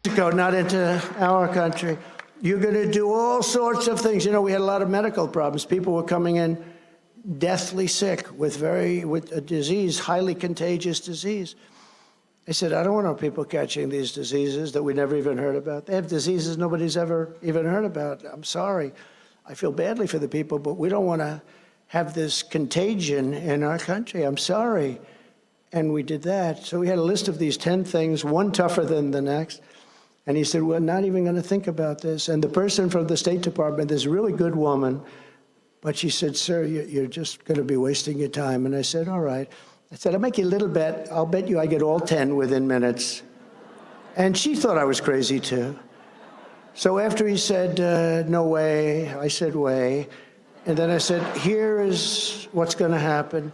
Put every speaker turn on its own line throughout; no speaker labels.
Mexico, not into our country. You're going to do all sorts of things. You know, we had a lot of medical problems. People were coming in deathly sick with a disease, highly contagious disease. I said, I don't want people catching these diseases that we never even heard about. They have diseases nobody's ever even heard about. I'm sorry. I feel badly for the people, but we don't want to have this contagion in our country. I'm sorry. And we did that. So we had a list of these 10 things, one tougher than the next. And he said, we're not even going to think about this. And the person from the State Department, this really good woman, but she said, sir, you're just going to be wasting your time. And I said, all right. I said, I'll make you a little bet. I'll bet you I get all 10 within minutes. And she thought I was crazy, too. So after he said, no way, I said, way. And then I said, here is what's going to happen.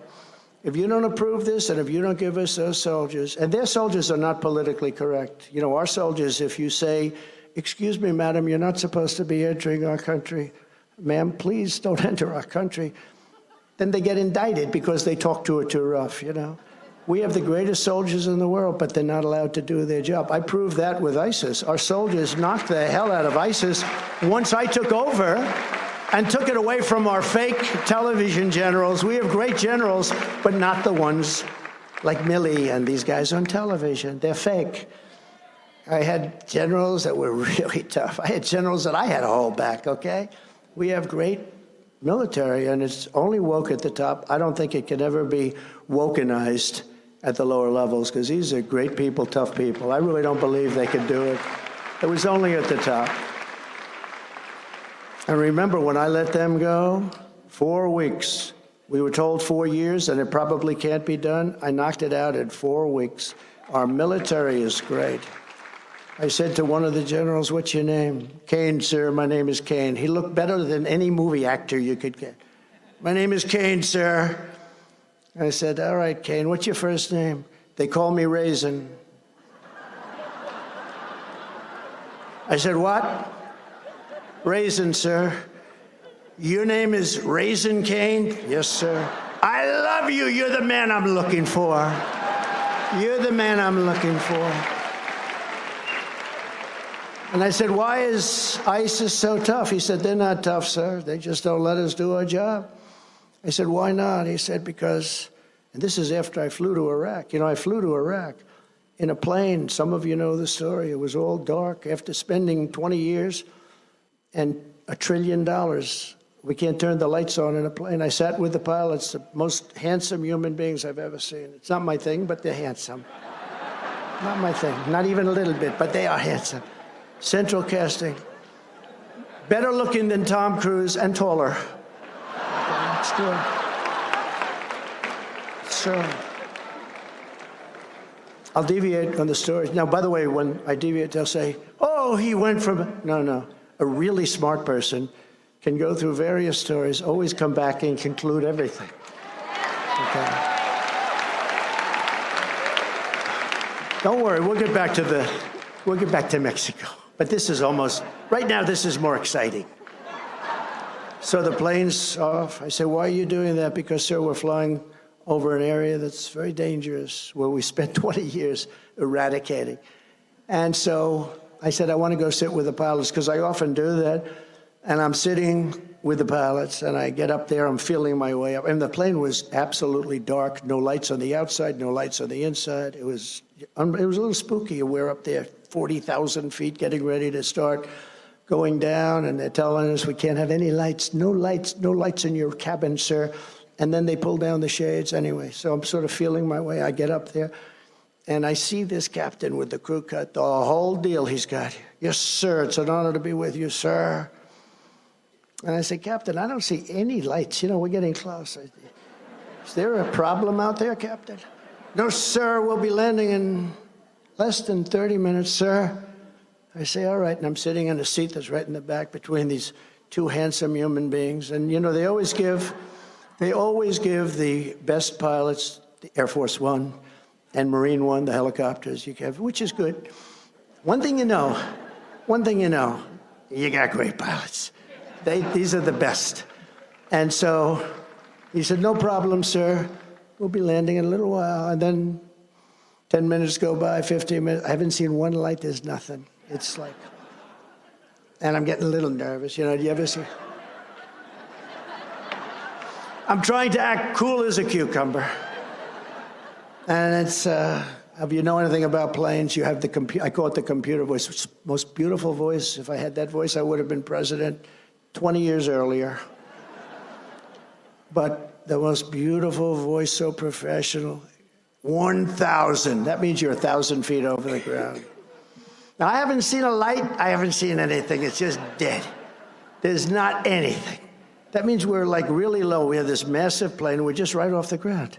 If you don't approve this and if you don't give us those soldiers, and their soldiers are not politically correct. You know, our soldiers, if you say, excuse me, madam, you're not supposed to be entering our country. Ma'am, please don't enter our country. Then they get indicted because they talk to her too rough, you know. We have the greatest soldiers in the world, but they're not allowed to do their job. I proved that with ISIS. Our soldiers knocked the hell out of ISIS once I took over and took it away from our fake television generals. We have great generals, but not the ones like Milley and these guys on television. They're fake. I had generals that were really tough. I had generals that I had to hold back, okay? We have great military, and it's only woke at the top. I don't think it can ever be wokenized at the lower levels, because these are great people, tough people. I really don't believe they could do it. It was only at the top. And remember, when I let them go, 4 weeks. We were told 4 years, and it probably can't be done. I knocked it out in 4 weeks. Our military is great. I said to one of the generals, what's your name? Kane, sir. My name is Kane. He looked better than any movie actor you could get. My name is Kane, sir. I said, all right, Kane, what's your first name? They call me Raisin. I said, what? Raisin, sir. Your name is Raisin Kane? Yes, sir. I love you. You're the man I'm looking for. You're the man I'm looking for. And I said, why is ISIS so tough? He said, they're not tough, sir. They just don't let us do our job. I said, why not? He said, because, and this is after I flew to Iraq. You know, I flew to Iraq in a plane. Some of you know the story. It was all dark. After spending 20 years and $1 trillion, we can't turn the lights on in a plane. I sat with the pilots, the most handsome human beings I've ever seen. It's not my thing, but they're handsome. Not my thing, not even a little bit, but they are handsome. Central casting. Better looking than Tom Cruise and taller. Okay, let's do it. So, I'll deviate on the stories. Now, by the way, when I deviate, they'll say, oh, he went from... No. A really smart person can go through various stories, always come back and conclude everything. Okay. Don't worry, we'll get back to Mexico. But this is almost, right now, this is more exciting. So the plane's off. I said, why are you doing that? Because, sir, we're flying over an area that's very dangerous, where we spent 20 years eradicating. And so I said, I want to go sit with the pilots, because I often do that. And I'm sitting with the pilots, and I get up there, I'm feeling my way up. And the plane was absolutely dark, no lights on the outside, no lights on the inside. It was a little spooky. We're up there 40,000 feet getting ready to start going down, and they're telling us we can't have any lights, no lights in your cabin, sir. And then they pull down the shades anyway. So I'm sort of feeling my way. I get up there, and I see this captain with the crew cut, the whole deal he's got. Yes, sir, it's an honor to be with you, sir. And I said, Captain, I don't see any lights. You know, we're getting close. Is there a problem out there, Captain? No, sir, we'll be landing in less than 30 minutes, sir. I say, all right, and I'm sitting in a seat that's right in the back between these two handsome human beings. And, you know, they always give the best pilots, the Air Force One and Marine One, the helicopters you have, which is good. One thing you know, you got great pilots. These are the best. And so he said, no problem, sir. We'll be landing in a little while. And then 10 minutes go by, 15 minutes. I haven't seen one light. There's nothing. It's like, and I'm getting a little nervous. You know, do you ever see? I'm trying to act cool as a cucumber. And it's, if you know anything about planes, you have the I call it the computer voice. It's the most beautiful voice. If I had that voice, I would have been president 20 years earlier. But the most beautiful voice, so professional. 1,000. That means you're 1,000 feet over the ground. Now, I haven't seen a light. I haven't seen anything. It's just dead. There's not anything. That means we're like really low. We have this massive plane. We're just right off the ground.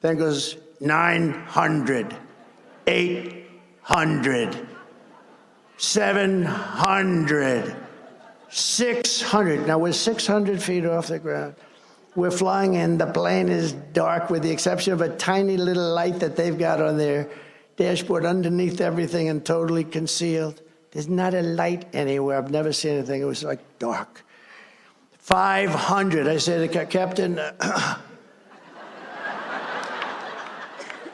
Then it goes 900, 800, 700, 600. Now, we're 600 feet off the ground. We're flying in. The plane is dark with the exception of a tiny little light that they've got on their dashboard underneath everything and totally concealed. There's not a light anywhere. I've never seen anything. It was like dark. 500. I say to the captain,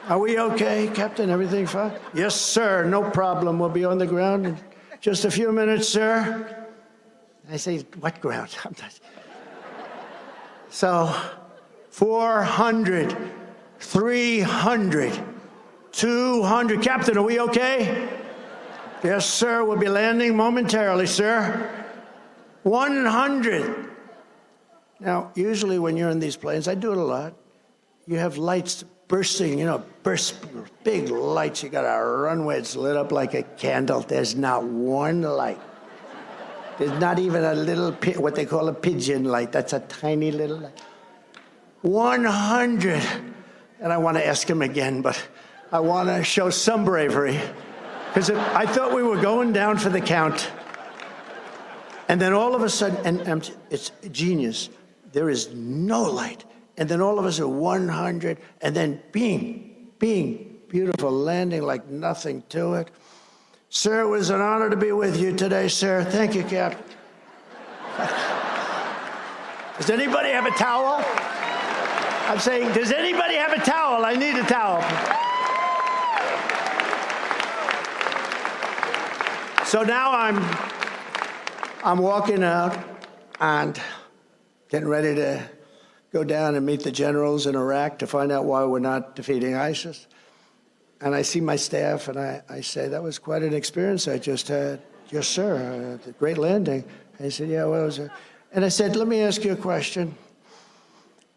are we okay, Captain? Everything fine? Yes, sir. No problem. We'll be on the ground in just a few minutes, sir. I say, what ground? So, 400, 300, 200. Captain, are we okay? Yes, sir. We'll be landing momentarily, sir. 100. Now, usually when you're in these planes, I do it a lot, you have lights bursting, big lights. You got a runway, it's lit up like a candle. There's not one light. There's not even a little, what they call a pigeon light. That's a tiny little light. 100. And I want to ask him again, but I want to show some bravery. Because I thought we were going down for the count. And then all of a sudden, and it's genius, there is no light. And then all of us are 100, and then bing, bing, beautiful landing like nothing to it. Sir, it was an honor to be with you today, sir. Thank you, Captain. Does anybody have a towel? I'm saying, does anybody have a towel? I need a towel. So now I'm walking out and getting ready to go down and meet the generals in Iraq to find out why we're not defeating ISIS. And I see my staff, and I say, that was quite an experience I just had. Yes, sir, a great landing. And he said, yeah, well, it was and I said, let me ask you a question.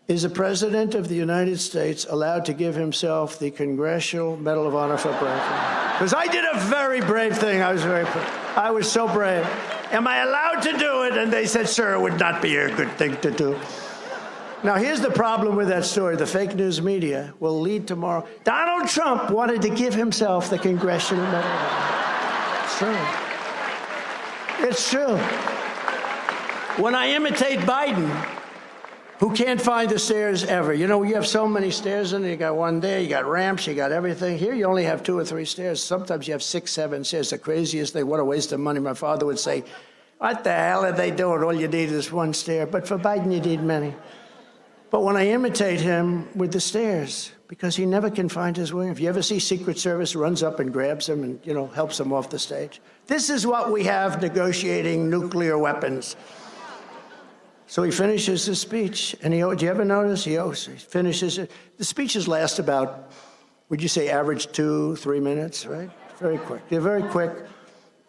Is the President of the United States allowed to give himself the Congressional Medal of Honor for bravery? Because I did a very brave thing. I was so brave. Am I allowed to do it? And they said, sir, it would not be a good thing to do. Now, here's the problem with that story. The fake news media will lead tomorrow. Donald Trump wanted to give himself the Congressional Medal of Honor. It's true. It's true. When I imitate Biden, who can't find the stairs ever. You know, you have so many stairs in there. You got one there, you got ramps, you got everything. Here, you only have 2 or 3 stairs. Sometimes you have 6, 7 stairs. The craziest thing, what a waste of money. My father would say, what the hell are they doing? All you need is 1 stair. But for Biden, you need many. But when I imitate him with the stairs, because he never can find his way. If you ever see Secret Service runs up and grabs him and, helps him off the stage. This is what we have negotiating nuclear weapons. So he finishes his speech, and do you ever notice? He finishes it. The speeches last about, would you say, average 2-3 minutes, right? Very quick. They're very quick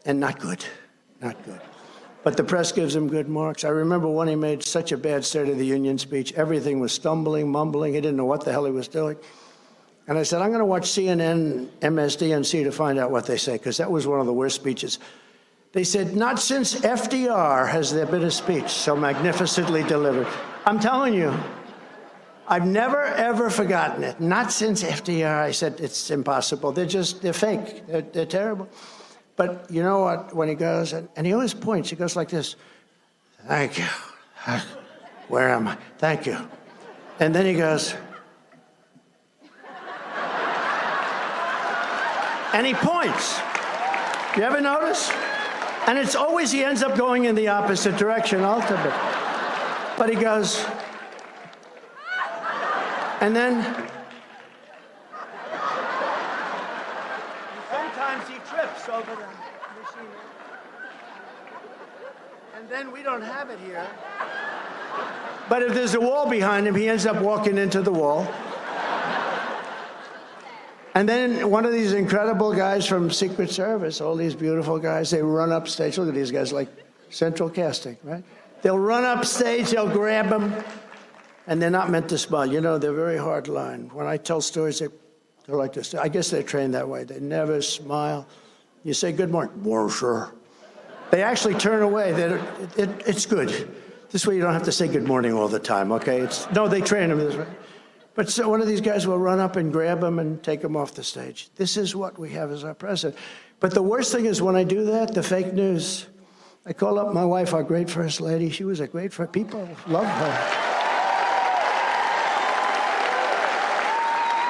and not good, not good. But the press gives him good marks. I remember when he made such a bad State of the Union speech. Everything was stumbling, mumbling. He didn't know what the hell he was doing. And I said, I'm going to watch CNN, MSDNC to find out what they say, because that was one of the worst speeches. They said, not since FDR has there been a speech so magnificently delivered. I'm telling you, I've never, ever forgotten it. Not since FDR. I said, it's impossible. They're fake. They're terrible. But you know what, when he goes, and he always points, he goes like this, thank you. Where am I? Thank you. And then he goes, and he points. You ever notice? And it's always, he ends up going in the opposite direction ultimately. But he goes, and then, sometimes he trips over them. seen that? And then we don't have it here. But if there's a wall behind him, he ends up walking into the wall. And then one of these incredible guys from Secret Service, all these beautiful guys, they run up stage. Look at these guys, like central casting, right? They'll run up stage, they'll grab them, and they're not meant to smile. You know, they're very hard line. When I tell stories, they're like this. I guess they're trained that way. They never smile. You say, good morning. Well, sure. They actually turn away. It's good. This way you don't have to say good morning all the time, okay? No, they train them this way. But so one of these guys will run up and grab him and take him off the stage. This is what we have as our president. But the worst thing is when I do that, the fake news. I call up my wife, our great first lady. She was a great first. People loved her.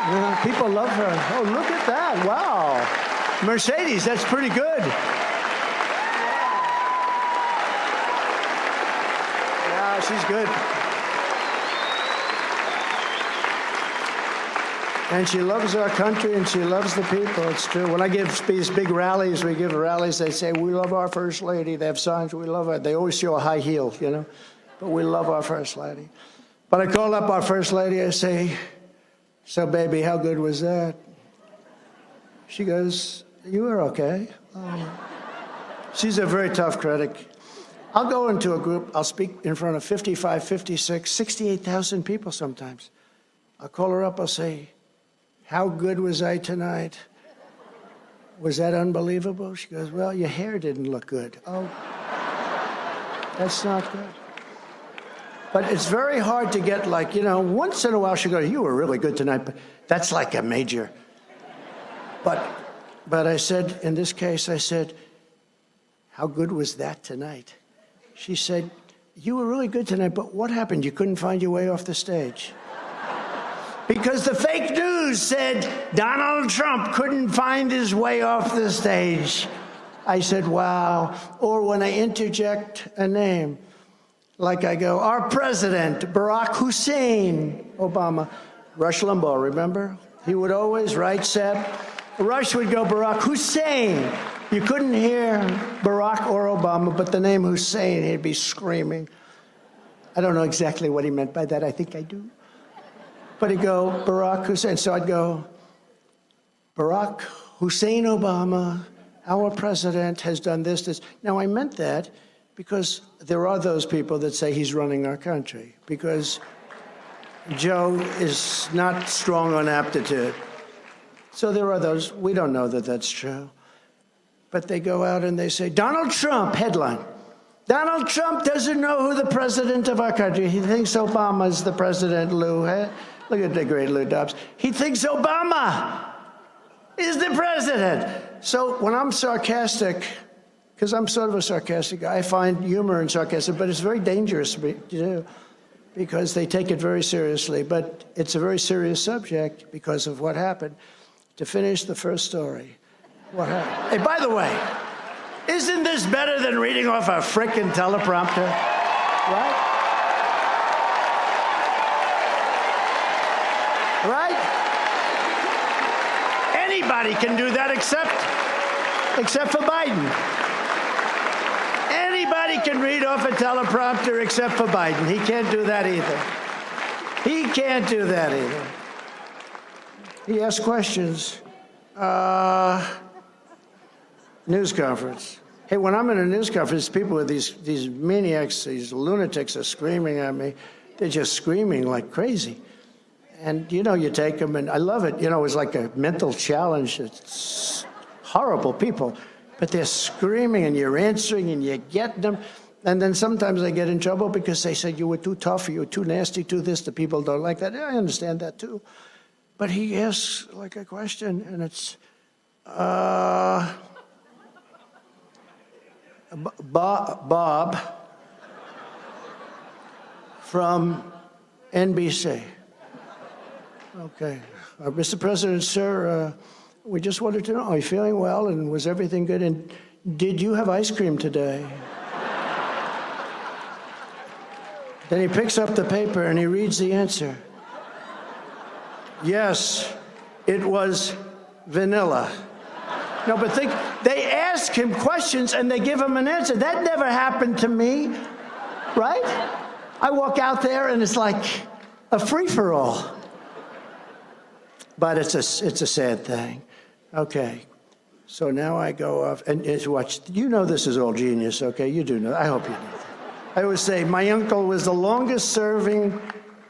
You know, people love her. Oh, look at that. Wow. Mercedes, that's pretty good. Yeah, she's good. And she loves our country and she loves the people. It's true. When I give these big rallies, we give rallies, they say, we love our first lady. They have signs, we love her. They always show a high heel, you know. But we love our first lady. But I call up our first lady, I say, so baby, how good was that? She goes, you were okay. She's a very tough critic. I'll go into a group, I'll speak in front of 55, 56, 68,000 people sometimes. I'll call her up, I'll say, how good was I tonight? Was that unbelievable? She goes, well, your hair didn't look good. Oh, that's not good. But it's very hard to get like, you know, once in a while she goes, you were really good tonight, but that's like a major. But I said, in this case, I said, how good was that tonight? She said, you were really good tonight, but what happened? You couldn't find your way off the stage. Because the fake news said Donald Trump couldn't find his way off the stage. I said, wow. Or when I interject a name, like I go, our president, Barack Hussein Obama. Rush Limbaugh, remember? He would always write set. Rush would go, Barack Hussein. You couldn't hear Barack or Obama, but the name Hussein, he'd be screaming. I don't know exactly what he meant by that. I think I do. But he'd go, Barack Hussein. So I'd go, Barack Hussein Obama, our president, has done this, this. Now, I meant that because there are those people that say he's running our country, because Joe is not strong on aptitude. So there are those. We don't know that that's true. But they go out and they say, Donald Trump, headline. Donald Trump doesn't know who the president of our country. He thinks Obama's the president, Lou. Look at the great Lou Dobbs. He thinks Obama is the president. So when I'm sarcastic, because I'm sort of a sarcastic guy, I find humor in sarcasm, but it's very dangerous to do because they take it very seriously. But it's a very serious subject because of what happened. To finish the first story, what happened? Hey, by the way, isn't this better than reading off a frickin' teleprompter? Right? Right? Anybody can do that except for Biden. Anybody can read off a teleprompter except for Biden. He can't do that either. He can't do that either. He asks questions. News conference. Hey, when I'm in a news conference, people with these maniacs, these lunatics are screaming at me. They're just screaming like crazy. And, you know, you take them, and I love it. You know, it's like a mental challenge. It's horrible people. But they're screaming, and you're answering, and you're getting them. And then sometimes I get in trouble because they say, you were too tough, or you were too nasty, too this. The people don't like that. Yeah, I understand that, too. But he asks, like, a question, and it's, Bob from NBC. Okay. Mr. President, sir, we just wanted to know, are you feeling well, and was everything good? And did you have ice cream today? Then he picks up the paper and he reads the answer. Yes, it was vanilla. No, but think, they ask him questions and they give him an answer. That never happened to me, right? I walk out there and it's like a free-for-all. But it's a sad thing. Okay, so now I go off and watch. You know this is all genius, okay? You do know. I hope you know that. I always say my uncle was the longest-serving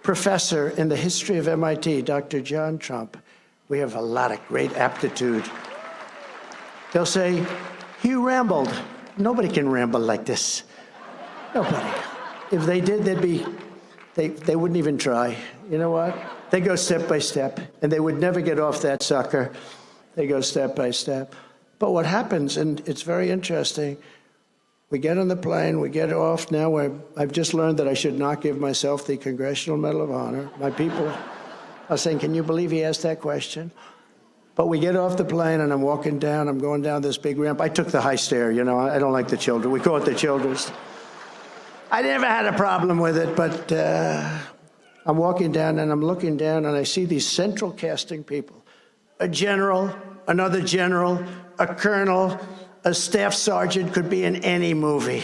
professor in the history of MIT, Dr. John Trump. We have a lot of great aptitude. They'll say, he rambled. Nobody can ramble like this. Nobody. If they did, they wouldn't even try. You know what? They go step by step, and they would never get off that sucker. They go step by step. But what happens, and it's very interesting, we get on the plane, we get off now. I've just learned that I should not give myself the Congressional Medal of Honor. My people are saying, can you believe he asked that question? But we get off the plane, and I'm walking down. I'm going down this big ramp. I took the high stair, you know. I don't like the children. We call it the children's. I never had a problem with it, but I'm walking down, and I'm looking down, and I see these central casting people. A general, another general, a colonel, a staff sergeant could be in any movie.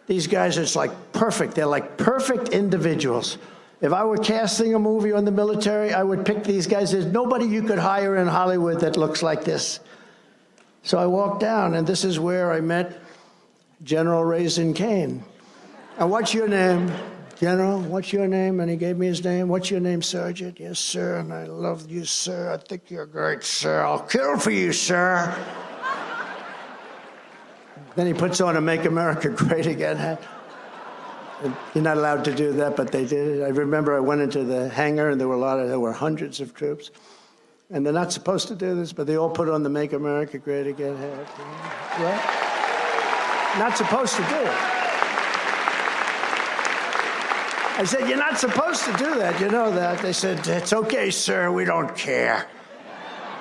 These guys are just like perfect. They're like perfect individuals. If I were casting a movie on the military, I would pick these guys. There's nobody you could hire in Hollywood that looks like this. So I walked down, and this is where I met General Raisin Cain. And what's your name? General, what's your name? And he gave me his name. What's your name, Sergeant? Yes, sir, and I love you, sir. I think you're great, sir. I'll kill for you, sir. Then he puts on a Make America Great Again hat. You're not allowed to do that, but they did it. I remember I went into the hangar, and there were hundreds of troops. And they're not supposed to do this, but they all put on the Make America Great Again hat. Right? Not supposed to do it. I said, you're not supposed to do that. You know that. They said, it's okay, sir. We don't care.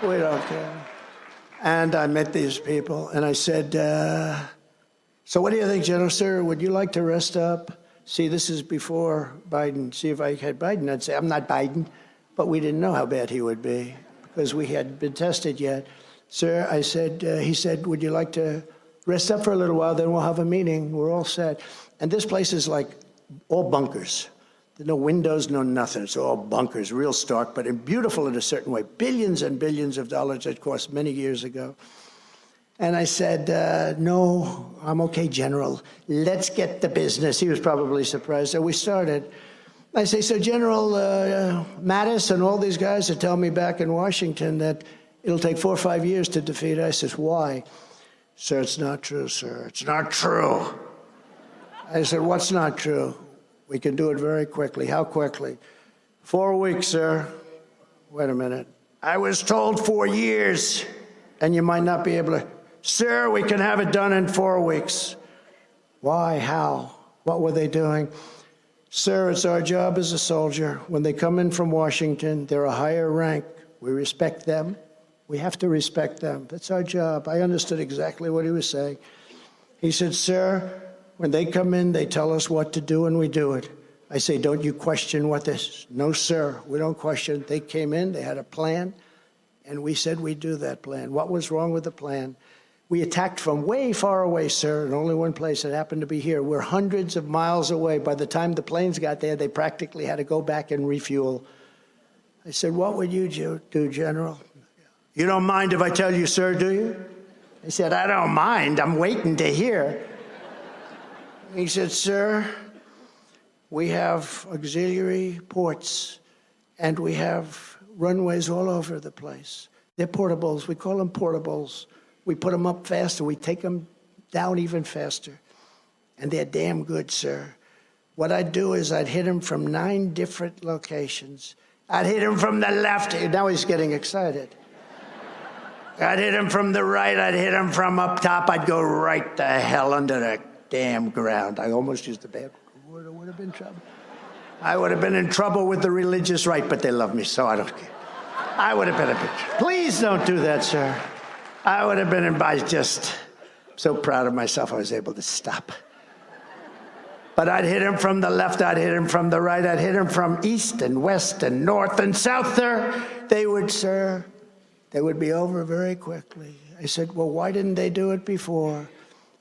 We don't care. And I met these people, and I said, so what do you think, General? Sir, would you like to rest up? See, this is before Biden. See, if I had Biden, I'd say, I'm not Biden. But we didn't know how bad he would be because we hadn't been tested yet. Sir, I said, he said, would you like to rest up for a little while? Then we'll have a meeting. We're all set. And this place is like all bunkers. There's no windows, no nothing. It's all bunkers, real stark, but beautiful in a certain way. Billions and billions of dollars that cost many years ago. And I said, no, I'm okay, General. Let's get the business. He was probably surprised. So we started. I say, so General Mattis and all these guys are telling me back in Washington that it'll take 4 or 5 years to defeat ISIS. Why? Sir, it's not true, sir. It's not true. I said, what's not true? We can do it very quickly. How quickly? 4 weeks, sir. Wait a minute. I was told 4 years, and you might not be able to. Sir, we can have it done in 4 weeks. Why? How? What were they doing? Sir, it's our job as a soldier. When they come in from Washington, they're a higher rank. We respect them. We have to respect them. That's our job. I understood exactly what he was saying. He said, sir, when they come in, they tell us what to do, and we do it. I say, don't you question what this? No, sir, we don't question. They came in, they had a plan, and we said we'd do that plan. What was wrong with the plan? We attacked from way far away, sir, and only one place. It happened to be here. We're hundreds of miles away. By the time the planes got there, they practically had to go back and refuel. I said, what would you do, General? You don't mind if I tell you, sir, do you? He said, I don't mind. I'm waiting to hear. He said, sir, we have auxiliary ports, and we have runways all over the place. They're portables. We call them portables. We put them up faster. We take them down even faster. And they're damn good, sir. What I'd do is I'd hit him from 9 different locations. I'd hit him from the left. Now he's getting excited. I'd hit him from the right. I'd hit him from up top. I'd go right the hell under the damn ground. I almost used the bad word. I would have been in trouble. I would have been in trouble with the religious right, but they love me, so I don't care. I would have been a bitch. Please don't do that, sir. I would have been in, I just so proud of myself I was able to stop. But I'd hit him from the left, I'd hit him from the right, I'd hit him from east and west and north and south there. They would, sir, they would be over very quickly. I said, well, why didn't they do it before?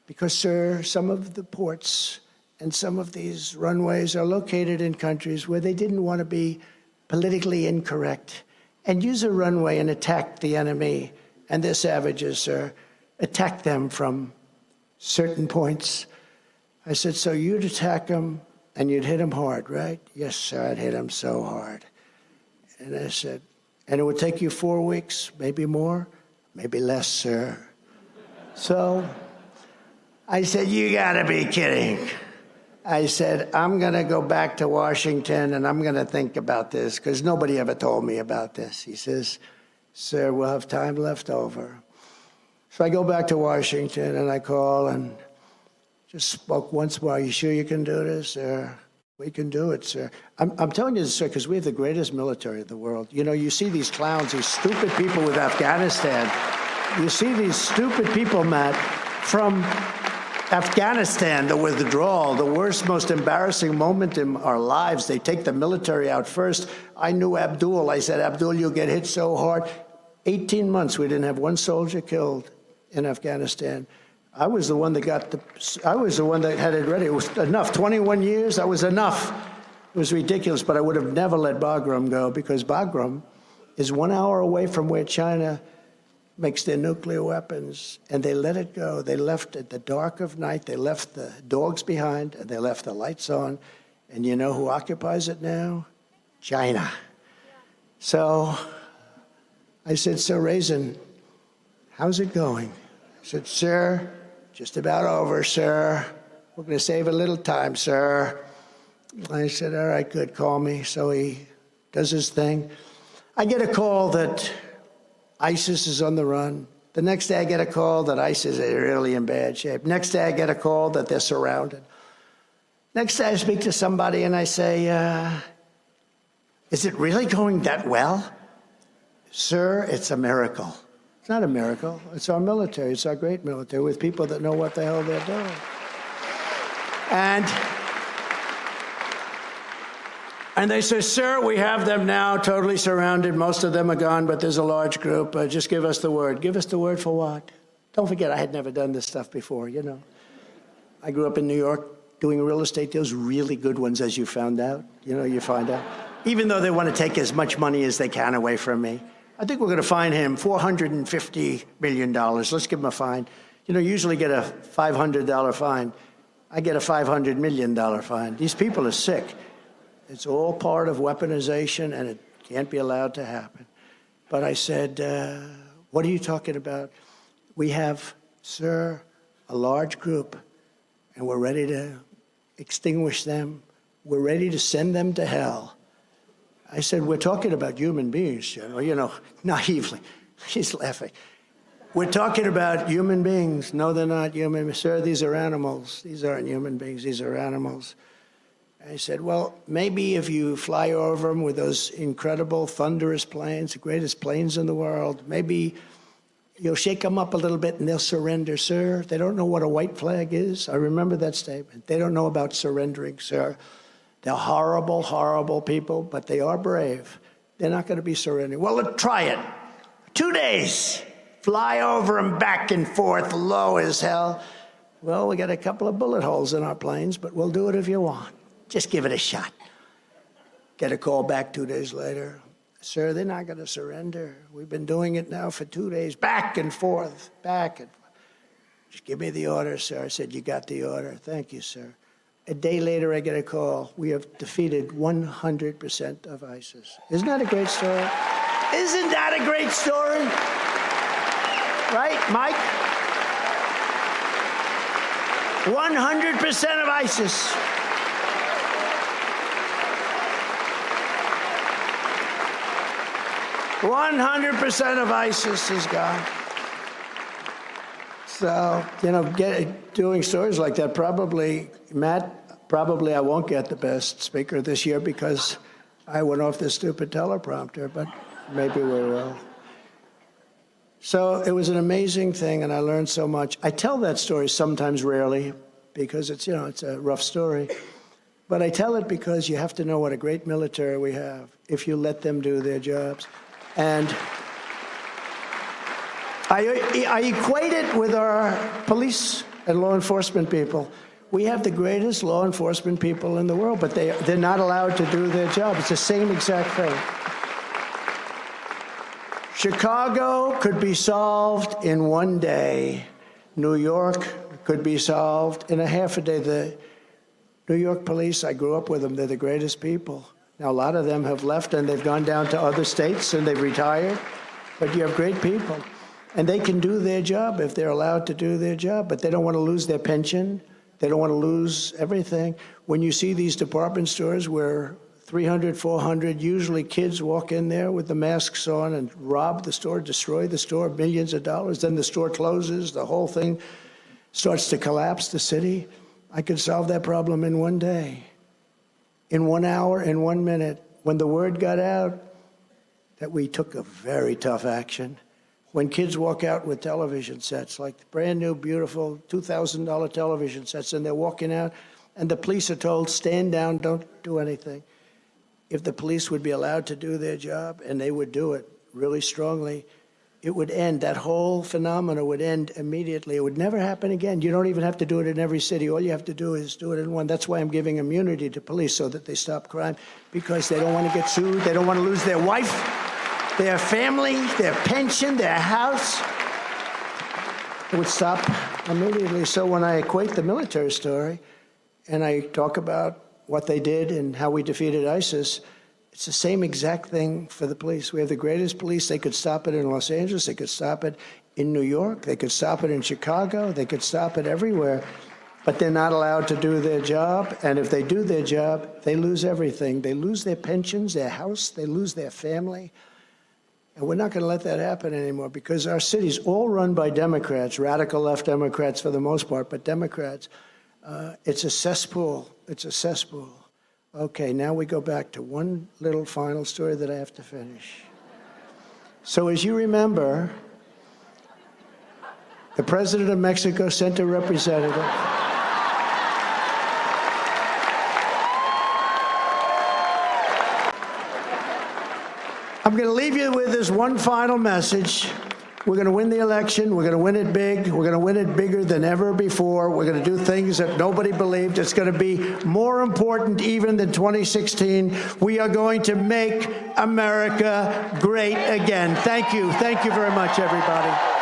Because, sir, some of the ports and some of these runways are located in countries where they didn't want to be politically incorrect and use a runway and attack the enemy. And their savages, sir, attack them from certain points. I said, so you'd attack them and you'd hit them hard, right? Yes, sir, I'd hit them so hard. And I said, and it would take you 4 weeks, maybe more, maybe less, sir. So I said, you gotta be kidding. I said, I'm gonna go back to Washington and I'm gonna think about this because nobody ever told me about this. He says, sir, we'll have time left over. So I go back to Washington and I call and just spoke once more. Are you sure you can do this, sir? We can do it, sir. I'm telling you this, sir, because we have the greatest military in the world. You know, you see these clowns, these stupid people with Afghanistan. You see these stupid people, Matt, from Afghanistan, the withdrawal, the worst, most embarrassing moment in our lives. They take the military out first. I knew Abdul. I said, Abdul, you'll get hit so hard. 18 months, we didn't have one soldier killed in Afghanistan. I was the one that had it ready. It was enough. 21 years, that was enough. It was ridiculous, but I would have never let Bagram go because Bagram is 1 hour away from where China makes their nuclear weapons, and they let it go. They left at the dark of night. They left the dogs behind, and they left the lights on. And you know who occupies it now? China. So I said, so Raisin, how's it going? I said, sir, just about over, sir. We're going to save a little time, sir. I said, all right, good, call me. So he does his thing. I get a call that ISIS is on the run. The next day I get a call that ISIS is really in bad shape. Next day I get a call that they're surrounded. Next day I speak to somebody and I say, is it really going that well? Sir, it's a miracle. It's not a miracle. It's our military. It's our great military with people that know what the hell they're doing. And they say, sir, we have them now totally surrounded. Most of them are gone, but there's a large group. Just give us the word. Give us the word for what? Don't forget, I had never done this stuff before, you know. I grew up in New York doing real estate. Those really good ones, as you found out. You know, you find out. Even though they want to take as much money as they can away from me. I think we're going to fine him $450 million. Let's give him a fine. You know, you usually get a $500 fine. I get a $500 million fine. These people are sick. It's all part of weaponization, and it can't be allowed to happen. But I said, what are you talking about? We have, sir, a large group, and we're ready to extinguish them. We're ready to send them to hell. I said, we're talking about human beings, you know, naively. He's laughing. We're talking about human beings. No, they're not human. Sir, these are animals. These aren't human beings. These are animals. I said, well, maybe if you fly over them with those incredible, thunderous planes, the greatest planes in the world, maybe you'll shake them up a little bit and they'll surrender, sir. They don't know what a white flag is. I remember that statement. They don't know about surrendering, sir. They're horrible, horrible people, but they are brave. They're not going to be surrendering. Well, let's try it. 2 days. Fly over them back and forth, low as hell. Well, we got a couple of bullet holes in our planes, but we'll do it if you want. Just give it a shot. Get a call back 2 days later. Sir, they're not going to surrender. We've been doing it now for 2 days, back and forth, back and forth. Just give me the order, sir. I said, you got the order. Thank you, sir. A day later, I get a call. We have defeated 100% of ISIS. Isn't that a great story? Isn't that a great story? Right, Mike? 100% of ISIS. "100% of ISIS is gone." So, you know, doing stories like that, probably, Matt, probably I won't get the best speaker this year because I went off this stupid teleprompter, but maybe we will. So it was an amazing thing, and I learned so much. I tell that story sometimes rarely because it's, you know, it's a rough story. But I tell it because you have to know what a great military we have if you let them do their jobs. And I equate it with our police and law enforcement people. We have the greatest law enforcement people in the world, but they're not allowed to do their job. It's the same exact thing. Chicago could be solved in one day. New York could be solved in a half a day. The New York police, I grew up with them. They're the greatest people. Now, a lot of them have left, and they've gone down to other states, and they've retired. But you have great people. And they can do their job if they're allowed to do their job. But they don't want to lose their pension. They don't want to lose everything. When you see these department stores where 300, 400, usually kids walk in there with the masks on and rob the store, destroy the store, millions of dollars, then the store closes, the whole thing starts to collapse, the city. I could solve that problem in one day, in 1 hour, in 1 minute. When the word got out that we took a very tough action, when kids walk out with television sets, like brand new, beautiful $2,000 television sets, and they're walking out, and the police are told, stand down, don't do anything. If the police would be allowed to do their job, and they would do it really strongly, it would end. That whole phenomena would end immediately. It would never happen again. You don't even have to do it in every city. All you have to do is do it in one. That's why I'm giving immunity to police, so that they stop crime, because they don't want to get sued. They don't want to lose their wife, their family, their pension, their house. It would stop immediately. So when I equate the military story and I talk about what they did and how we defeated ISIS, it's the same exact thing for the police. We have the greatest police. They could stop it in Los Angeles. They could stop it in New York. They could stop it in Chicago. They could stop it everywhere. But they're not allowed to do their job. And if they do their job, they lose everything. They lose their pensions, their house. They lose their family. And we're not going to let that happen anymore, because our city's all run by Democrats, radical left Democrats for the most part, but Democrats. It's a cesspool. It's a cesspool. Okay, now we go back to one little final story that I have to finish. So as you remember, the president of Mexico sent a representative. I'm going to leave you with this one final message. We're going to win the election. We're going to win it big. We're going to win it bigger than ever before. We're going to do things that nobody believed. It's going to be more important even than 2016. We are going to make America great again. Thank you. Thank you very much, everybody.